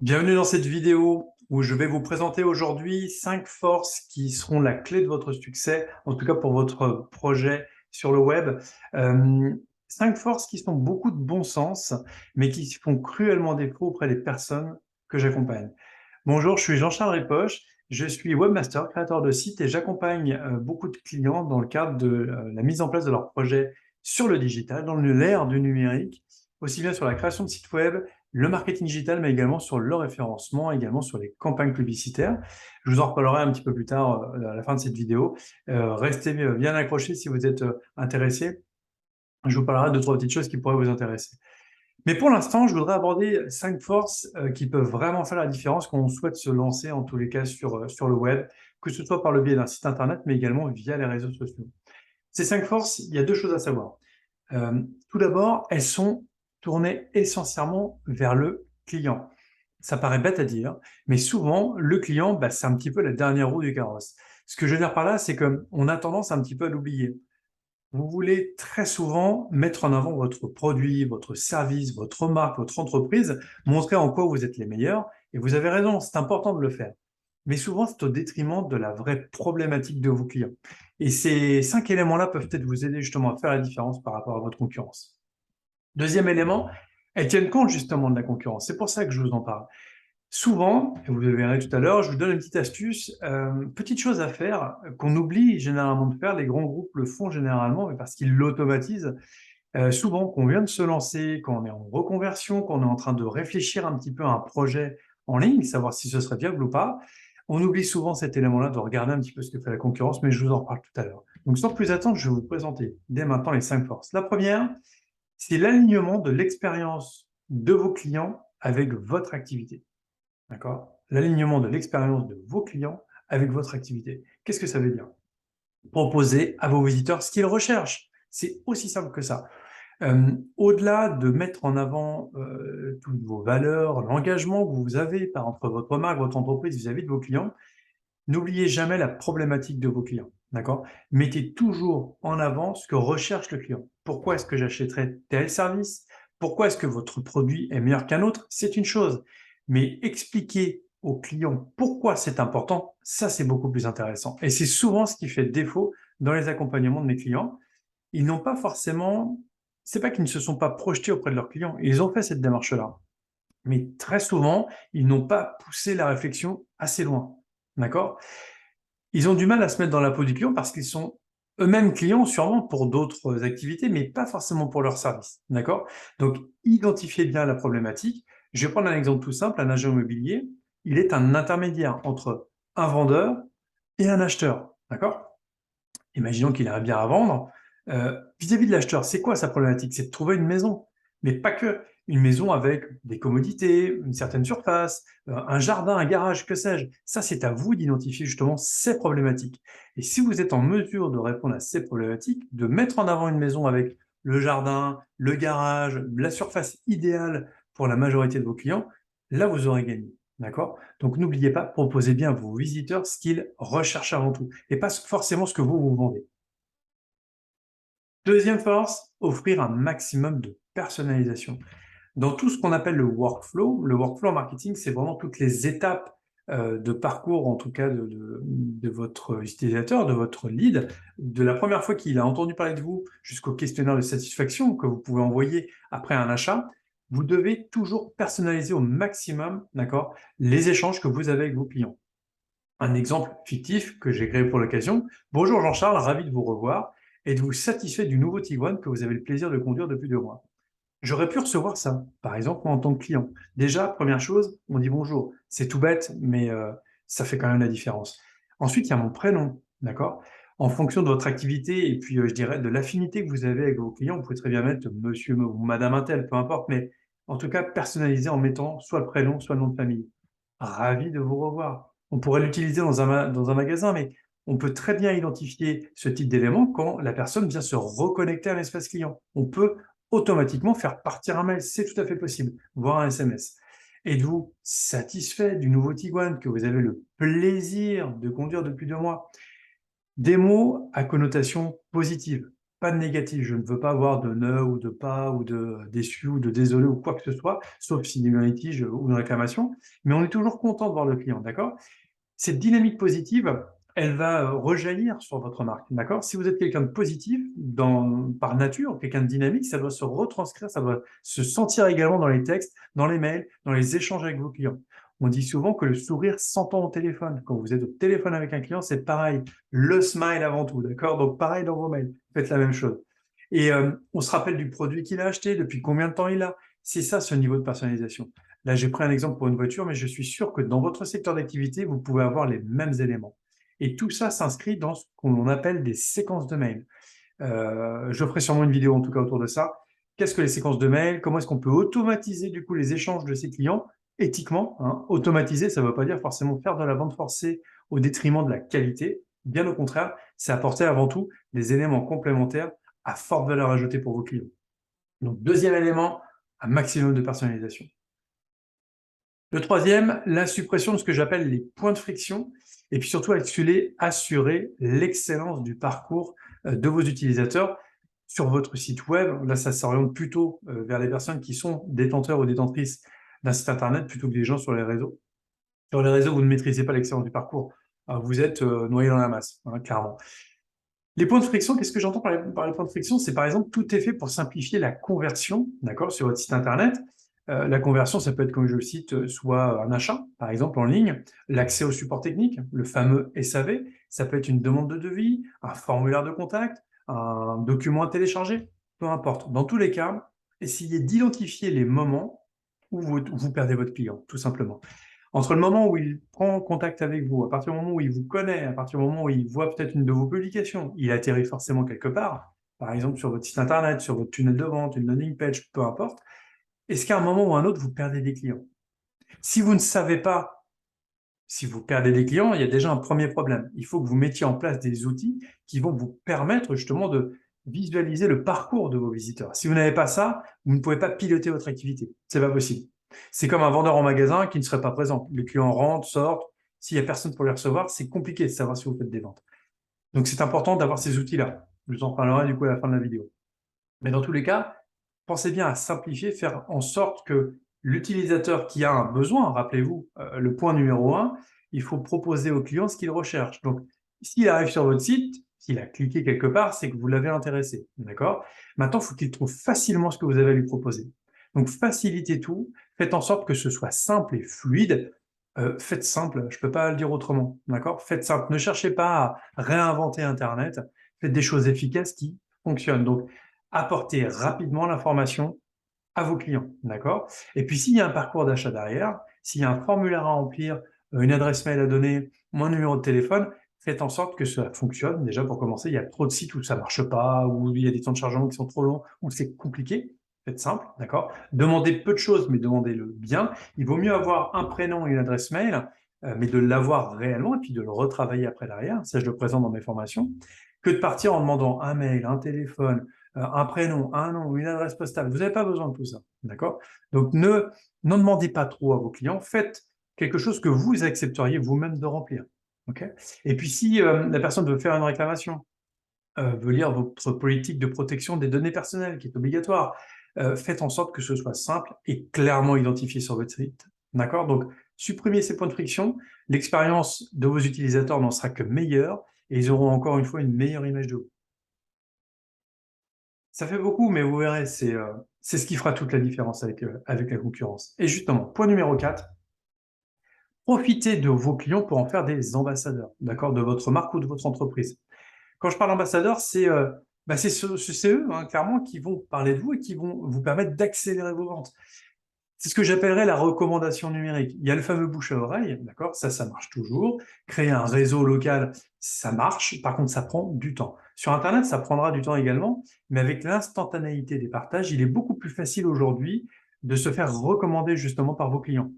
Bienvenue dans cette vidéo où je vais vous présenter aujourd'hui 5 forces qui seront la clé de votre succès, en tout cas pour votre projet sur le web. 5 forces qui sont beaucoup de bon sens, mais qui font cruellement défaut auprès des personnes que j'accompagne. Bonjour, je suis Jean-Charles Ripoche, je suis webmaster, créateur de sites et j'accompagne beaucoup de clients dans le cadre de la mise en place de leurs projets sur le digital, dans l'ère du numérique, aussi bien sur la création de sites web, le marketing digital, mais également sur le référencement, également sur les campagnes publicitaires. Je vous en reparlerai un petit peu plus tard à la fin de cette vidéo. Restez bien accrochés si vous êtes intéressés. Je vous parlerai de 3 petites choses qui pourraient vous intéresser. Mais pour l'instant, je voudrais aborder 5 forces qui peuvent vraiment faire la différence quand on souhaite se lancer, en tous les cas, sur le web, que ce soit par le biais d'un site internet, mais également via les réseaux sociaux. Ces 5 forces, il y a 2 choses à savoir. Tout d'abord, elles sont tournées essentiellement vers le client. Ça paraît bête à dire, mais souvent, le client, c'est un petit peu la dernière roue du carrosse. Ce que je veux dire par là, c'est qu'on a tendance un petit peu à l'oublier. Vous voulez très souvent mettre en avant votre produit, votre service, votre marque, votre entreprise, montrer en quoi vous êtes les meilleurs, et vous avez raison, c'est important de le faire. Mais souvent, c'est au détriment de la vraie problématique de vos clients. Et ces 5 éléments-là peuvent peut-être vous aider justement à faire la différence par rapport à votre concurrence. Deuxième élément, elles tiennent compte justement de la concurrence. C'est pour ça que je vous en parle. Souvent, et vous le verrez tout à l'heure, je vous donne une petite astuce, petite chose à faire, qu'on oublie généralement de faire, les grands groupes le font généralement, mais parce qu'ils l'automatisent. Souvent, qu'on vient de se lancer, quand on est en reconversion, qu'on est en train de réfléchir un petit peu à un projet en ligne, savoir si ce serait viable ou pas, on oublie souvent cet élément-là de regarder un petit peu ce que fait la concurrence, mais je vous en reparle tout à l'heure. Donc sans plus attendre, je vais vous présenter dès maintenant les 5 forces. La première, c'est l'alignement de l'expérience de vos clients avec votre activité. D'accord? L'alignement de l'expérience de vos clients avec votre activité. Qu'est-ce que ça veut dire? Proposer à vos visiteurs ce qu'ils recherchent. C'est aussi simple que ça. Au-delà de mettre en avant toutes vos valeurs, l'engagement que vous avez entre votre marque, votre entreprise vis-à-vis de vos clients, n'oubliez jamais la problématique de vos clients. D'accord? Mettez toujours en avant ce que recherche le client. Pourquoi est-ce que j'achèterais tel service? Pourquoi est-ce que votre produit est meilleur qu'un autre? C'est une chose. Mais expliquer au client pourquoi c'est important, ça c'est beaucoup plus intéressant. Et c'est souvent ce qui fait défaut dans les accompagnements de mes clients. Ils n'ont pas forcément, c'est pas qu'ils ne se sont pas projetés auprès de leurs clients, ils ont fait cette démarche-là. Mais très souvent, ils n'ont pas poussé la réflexion assez loin. D'accord? Ils ont du mal à se mettre dans la peau du client parce qu'ils sont eux-mêmes clients sûrement pour d'autres activités, mais pas forcément pour leurs services. D'accord? Donc, identifiez bien la problématique. Je vais prendre un exemple tout simple. Un agent immobilier, il est un intermédiaire entre un vendeur et un acheteur. D'accord? Imaginons qu'il a un bien à vendre. Vis-à-vis de l'acheteur, c'est quoi sa problématique? C'est de trouver une maison, mais pas que. Une maison avec des commodités, une certaine surface, un jardin, un garage, que sais-je. Ça, c'est à vous d'identifier justement ces problématiques. Et si vous êtes en mesure de répondre à ces problématiques, de mettre en avant une maison avec le jardin, le garage, la surface idéale pour la majorité de vos clients, là, vous aurez gagné. D'accord? Donc, n'oubliez pas, proposez bien à vos visiteurs ce qu'ils recherchent avant tout et pas forcément ce que vous vendez. Deuxième force, offrir un maximum de personnalisation. Dans tout ce qu'on appelle le workflow en marketing, c'est vraiment toutes les étapes de parcours, en tout cas de votre utilisateur, de votre lead, de la première fois qu'il a entendu parler de vous jusqu'au questionnaire de satisfaction que vous pouvez envoyer après un achat. Vous devez toujours personnaliser au maximum, d'accord, les échanges que vous avez avec vos clients. Un exemple fictif que j'ai créé pour l'occasion. Bonjour Jean-Charles, ravi de vous revoir. Êtes-vous satisfait du nouveau Tiguan que vous avez le plaisir de conduire depuis 2 mois? J'aurais pu recevoir ça, par exemple, moi, en tant que client. Déjà, première chose, on dit bonjour. C'est tout bête, mais ça fait quand même la différence. Ensuite, il y a mon prénom, d'accord? En fonction de votre activité et puis, je dirais, de l'affinité que vous avez avec vos clients, vous pouvez très bien mettre monsieur ou madame untel, peu importe, mais en tout cas, personnaliser en mettant soit le prénom, soit le nom de famille. Ravi de vous revoir. On pourrait l'utiliser dans un magasin, mais on peut très bien identifier ce type d'élément quand la personne vient se reconnecter à l'espace client. On peut automatiquement faire partir un mail, c'est tout à fait possible, voire un SMS. Êtes-vous satisfait du nouveau Tiguan que vous avez le plaisir de conduire depuis 2 mois? Des mots à connotation positive. pas de négatif. Je ne veux pas avoir de ne ou de pas ou de déçu ou de désolé ou quoi que ce soit, sauf s'il y a eu un litige ou une réclamation. Mais on est toujours content de voir le client, d'accord? Cette dynamique positive, elle va rejaillir sur votre marque, d'accord? Si vous êtes quelqu'un de positif par nature, quelqu'un de dynamique, ça doit se retranscrire, ça doit se sentir également dans les textes, dans les mails, dans les échanges avec vos clients. On dit souvent que le sourire s'entend au téléphone. Quand vous êtes au téléphone avec un client, c'est pareil. Le smile avant tout, d'accord? Donc pareil dans vos mails, faites la même chose. Et on se rappelle du produit qu'il a acheté, depuis combien de temps il a. C'est ça, ce niveau de personnalisation. Là, j'ai pris un exemple pour une voiture, mais je suis sûr que dans votre secteur d'activité, vous pouvez avoir les mêmes éléments. Et tout ça s'inscrit dans ce qu'on appelle des séquences de mails. Je ferai sûrement une vidéo en tout cas autour de ça. Qu'est-ce que les séquences de mails? Comment est-ce qu'on peut automatiser du coup les échanges de ses clients éthiquement, hein? Automatiser, ça ne veut pas dire forcément faire de la vente forcée au détriment de la qualité. Bien au contraire, c'est apporter avant tout des éléments complémentaires à forte valeur ajoutée pour vos clients. Donc, deuxième élément, un maximum de personnalisation. Le troisième, la suppression de ce que j'appelle les points de friction, et puis surtout assurer l'excellence du parcours de vos utilisateurs sur votre site web. Là, ça s'oriente plutôt vers les personnes qui sont détenteurs ou détentrices d'un site internet plutôt que les gens sur les réseaux. Sur les réseaux, vous ne maîtrisez pas l'excellence du parcours. Vous êtes noyé dans la masse, hein, clairement. Les points de friction, qu'est-ce que j'entends par les points de friction? C'est par exemple, tout est fait pour simplifier la conversion, d'accord, sur votre site internet. La conversion, ça peut être, comme je le cite, soit un achat, par exemple, en ligne, l'accès au support technique, le fameux SAV, ça peut être une demande de devis, un formulaire de contact, un document à télécharger, peu importe. Dans tous les cas, essayez d'identifier les moments où vous perdez votre client, tout simplement. Entre le moment où il prend contact avec vous, à partir du moment où il vous connaît, à partir du moment où il voit peut-être une de vos publications, il atterrit forcément quelque part, par exemple sur votre site internet, sur votre tunnel de vente, une landing page, peu importe. Est-ce qu'à un moment ou à un autre, vous perdez des clients? Si vous ne savez pas si vous perdez des clients, il y a déjà un premier problème. Il faut que vous mettiez en place des outils qui vont vous permettre justement de visualiser le parcours de vos visiteurs. Si vous n'avez pas ça, vous ne pouvez pas piloter votre activité. C'est pas possible. C'est comme un vendeur en magasin qui ne serait pas présent. Les clients rentrent, sortent. S'il n'y a personne pour les recevoir, c'est compliqué de savoir si vous faites des ventes. Donc, c'est important d'avoir ces outils-là. Je vous en parlerai du coup à la fin de la vidéo. Mais dans tous les cas, pensez bien à simplifier, faire en sorte que l'utilisateur qui a un besoin, rappelez-vous, le point numéro 1, il faut proposer au client ce qu'il recherche. Donc, s'il arrive sur votre site, s'il a cliqué quelque part, c'est que vous l'avez intéressé, d'accord? Maintenant, il faut qu'il trouve facilement ce que vous avez à lui proposer. Donc, facilitez tout, faites en sorte que ce soit simple et fluide. Faites simple, je ne peux pas le dire autrement, d'accord? Faites simple, ne cherchez pas à réinventer Internet, faites des choses efficaces qui fonctionnent. Donc, apporter rapidement l'information à vos clients, d'accord? Et puis, s'il y a un parcours d'achat derrière, s'il y a un formulaire à remplir, une adresse mail à donner, mon numéro de téléphone, faites en sorte que ça fonctionne. Déjà, pour commencer, il y a trop de sites où ça marche pas, où il y a des temps de chargement qui sont trop longs, où c'est compliqué. Faites simple, d'accord? Demandez peu de choses, mais demandez-le bien. Il vaut mieux avoir un prénom et une adresse mail, mais de l'avoir réellement et puis de le retravailler après derrière. Ça, je le présente dans mes formations, que de partir en demandant un mail, un téléphone, un prénom, un nom, une adresse postale. Vous n'avez pas besoin de tout ça, d'accord? Donc, n'en demandez pas trop à vos clients. Faites quelque chose que vous accepteriez vous-même de remplir, ok? Et puis, si la personne veut faire une réclamation, veut lire votre politique de protection des données personnelles, qui est obligatoire, faites en sorte que ce soit simple et clairement identifié sur votre site, d'accord? Donc, supprimez ces points de friction. L'expérience de vos utilisateurs n'en sera que meilleure et ils auront encore une fois une meilleure image de vous. Ça fait beaucoup, mais vous verrez, c'est ce qui fera toute la différence avec la concurrence. Et justement, point numéro 4, profitez de vos clients pour en faire des ambassadeurs, d'accord, de votre marque ou de votre entreprise. Quand je parle ambassadeur, c'est eux, hein, clairement, qui vont parler de vous et qui vont vous permettre d'accélérer vos ventes. C'est ce que j'appellerais la recommandation numérique. Il y a le fameux bouche à oreille, d'accord? Ça marche toujours. Créer un réseau local, ça marche. Par contre, ça prend du temps. Sur Internet, ça prendra du temps également, mais avec l'instantanéité des partages, il est beaucoup plus facile aujourd'hui de se faire recommander justement par vos clients,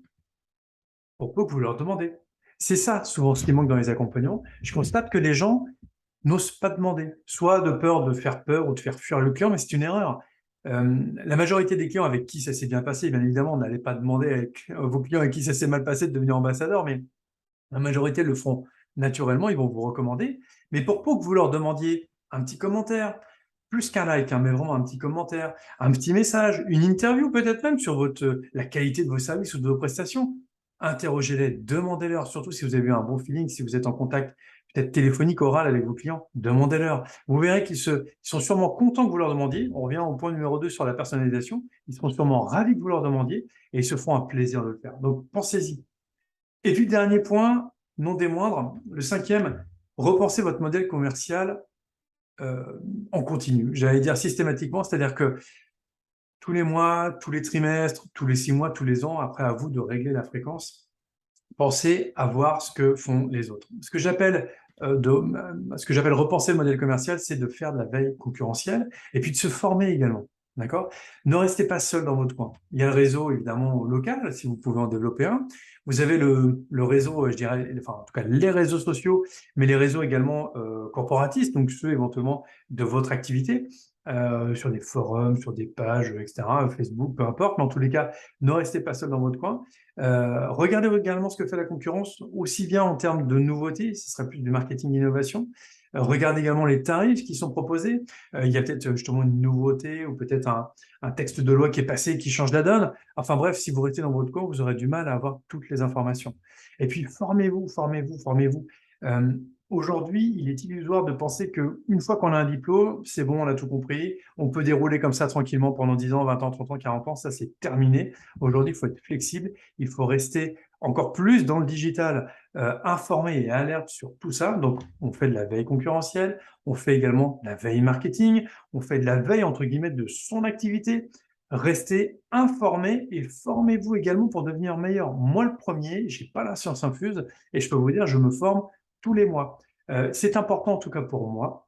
pour peu que vous leur demandez. C'est ça, souvent, ce qui manque dans les accompagnements. Je constate que les gens n'osent pas demander, soit de peur de faire peur ou de faire fuir le client, mais c'est une erreur. La majorité des clients avec qui ça s'est bien passé, bien évidemment, on n'allait pas demander avec vos clients avec qui ça s'est mal passé de devenir ambassadeur, mais la majorité le feront naturellement, ils vont vous recommander. Mais pour peu que vous leur demandiez un petit commentaire, plus qu'un like, hein, mais vraiment un petit commentaire, un petit message, une interview peut-être même sur la qualité de vos services ou de vos prestations. Interrogez-les, demandez-leur, surtout si vous avez eu un bon feeling, si vous êtes en contact peut-être téléphonique, oral avec vos clients, demandez-leur. Vous verrez qu'ils sont sûrement contents que vous leur demandiez. On revient au point numéro 2 sur la personnalisation. Ils seront sûrement ravis que vous leur demandiez et ils se feront un plaisir de le faire. Donc, pensez-y. Et puis, dernier point, non des moindres, le cinquième, repensez votre modèle commercial euh, en continu. J'allais dire systématiquement, c'est-à-dire que tous les mois, tous les trimestres, tous les 6 mois, tous les ans, après à vous de régler la fréquence, pensez à voir ce que font les autres. Ce que j'appelle repenser le modèle commercial, c'est de faire de la veille concurrentielle et puis de se former également. D'accord? Ne restez pas seul dans votre coin. Il y a le réseau, évidemment, local, si vous pouvez en développer un. Vous avez le réseau, je dirais, enfin, en tout cas, les réseaux sociaux, mais les réseaux également corporatistes, donc ceux éventuellement de votre activité, sur des forums, sur des pages, etc., Facebook, peu importe. Mais en tous les cas, ne restez pas seul dans votre coin. Regardez également ce que fait la concurrence, aussi bien en termes de nouveautés, ce serait plus du marketing innovation. Regardez également les tarifs qui sont proposés. Il y a peut-être justement une nouveauté ou peut-être un texte de loi qui est passé qui change la donne. Enfin bref, si vous restez dans votre coin, vous aurez du mal à avoir toutes les informations. Et puis formez-vous, formez-vous, formez-vous. Euh, Aujourd'hui, il est illusoire de penser qu'une fois qu'on a un diplôme, c'est bon, on a tout compris, on peut dérouler comme ça tranquillement pendant 10 ans, 20 ans, 30 ans, 40 ans, ça c'est terminé. Aujourd'hui, il faut être flexible, il faut rester encore plus dans le digital, informé et alerte sur tout ça. Donc, on fait de la veille concurrentielle, on fait également de la veille marketing, on fait de la veille, entre guillemets, de son activité. Restez informé et formez-vous également pour devenir meilleur. Moi, le premier, j'ai pas la science infuse et je peux vous dire, je me forme tous les mois. C'est important, en tout cas pour moi,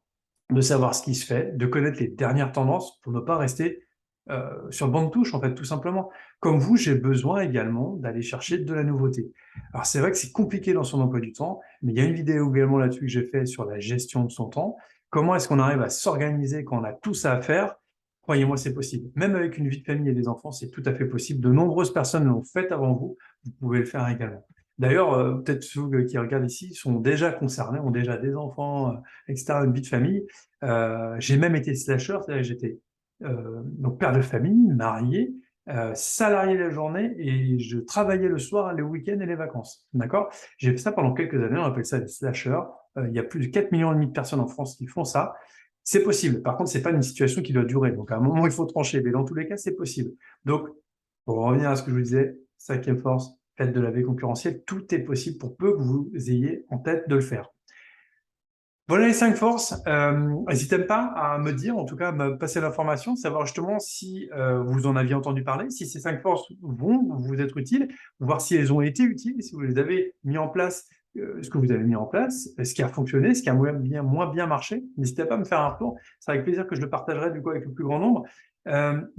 de savoir ce qui se fait, de connaître les dernières tendances pour ne pas rester sur le banc de touche, en fait, tout simplement. Comme vous, j'ai besoin également d'aller chercher de la nouveauté. Alors, c'est vrai que c'est compliqué dans son emploi du temps, mais il y a une vidéo également là-dessus que j'ai fait sur la gestion de son temps. Comment est-ce qu'on arrive à s'organiser quand on a tout ça à faire? Croyez-moi, c'est possible. Même avec une vie de famille et des enfants, c'est tout à fait possible. De nombreuses personnes l'ont fait avant vous. Vous pouvez le faire également. D'ailleurs, peut-être ceux qui regardent ici sont déjà concernés, ont déjà des enfants, etc., une vie de famille. J'ai même été slasher, c'est-à-dire que j'étais donc père de famille, marié, salarié la journée et je travaillais le soir, les week-ends et les vacances. D'accord? J'ai fait ça pendant quelques années, on appelle ça des slashers. Il y a plus de 4,5 millions de personnes en France qui font ça. C'est possible. Par contre, c'est pas une situation qui doit durer. Donc, à un moment, il faut trancher. Mais dans tous les cas, c'est possible. Donc, pour revenir à ce que je vous disais, cinquième force, faites de la veille concurrentielle. Tout est possible pour peu que vous ayez en tête de le faire. Voilà les 5 forces. N'hésitez pas à me dire, en tout cas, à me passer l'information, savoir justement si vous en aviez entendu parler, si ces 5 forces vont vous être utiles, voir si elles ont été utiles, si vous les avez mis en place, ce que vous avez mis en place, ce qui a fonctionné, ce qui a moins bien marché. N'hésitez pas à me faire un retour. C'est avec plaisir que je le partagerai du coup avec le plus grand nombre.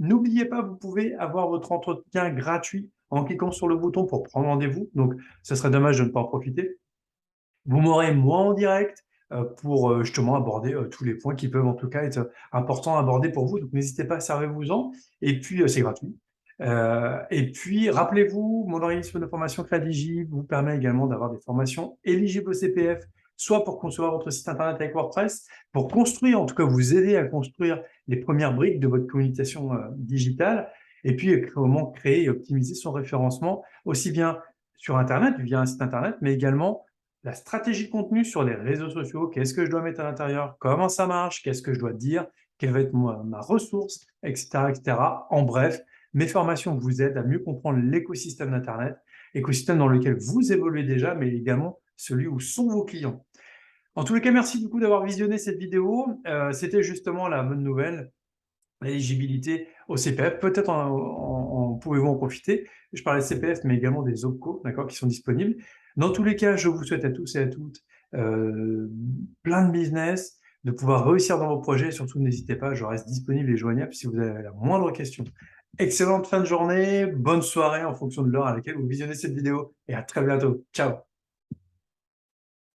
N'oubliez pas, vous pouvez avoir votre entretien gratuit en cliquant sur le bouton pour prendre rendez-vous. Donc, ce serait dommage de ne pas en profiter. Vous m'aurez moi en direct pour justement aborder tous les points qui peuvent en tout cas être importants à aborder pour vous. Donc n'hésitez pas, servez-vous-en. Et puis c'est gratuit. Et puis rappelez-vous, mon organisme de formation Crédigi vous permet également d'avoir des formations éligibles au CPF, soit pour concevoir votre site internet avec WordPress, pour construire, en tout cas vous aider à construire les premières briques de votre communication digitale, et puis comment créer et optimiser son référencement, aussi bien sur Internet, via un site Internet, mais également la stratégie de contenu sur les réseaux sociaux, qu'est-ce que je dois mettre à l'intérieur, comment ça marche, qu'est-ce que je dois dire, quelle va être ma ressource, etc., etc. En bref, mes formations vous aident à mieux comprendre l'écosystème d'Internet, écosystème dans lequel vous évoluez déjà, mais également celui où sont vos clients. En tous les cas, merci du coup d'avoir visionné cette vidéo. C'était justement la bonne nouvelle, l'éligibilité au CPF. Peut-être pouvez-vous en profiter. Je parlais de CPF, mais également des OPCO, d'accord, qui sont disponibles. Dans tous les cas, je vous souhaite à tous et à toutes plein de business, de pouvoir réussir dans vos projets. Surtout, n'hésitez pas, je reste disponible et joignable si vous avez la moindre question. Excellente fin de journée, bonne soirée en fonction de l'heure à laquelle vous visionnez cette vidéo et à très bientôt. Ciao!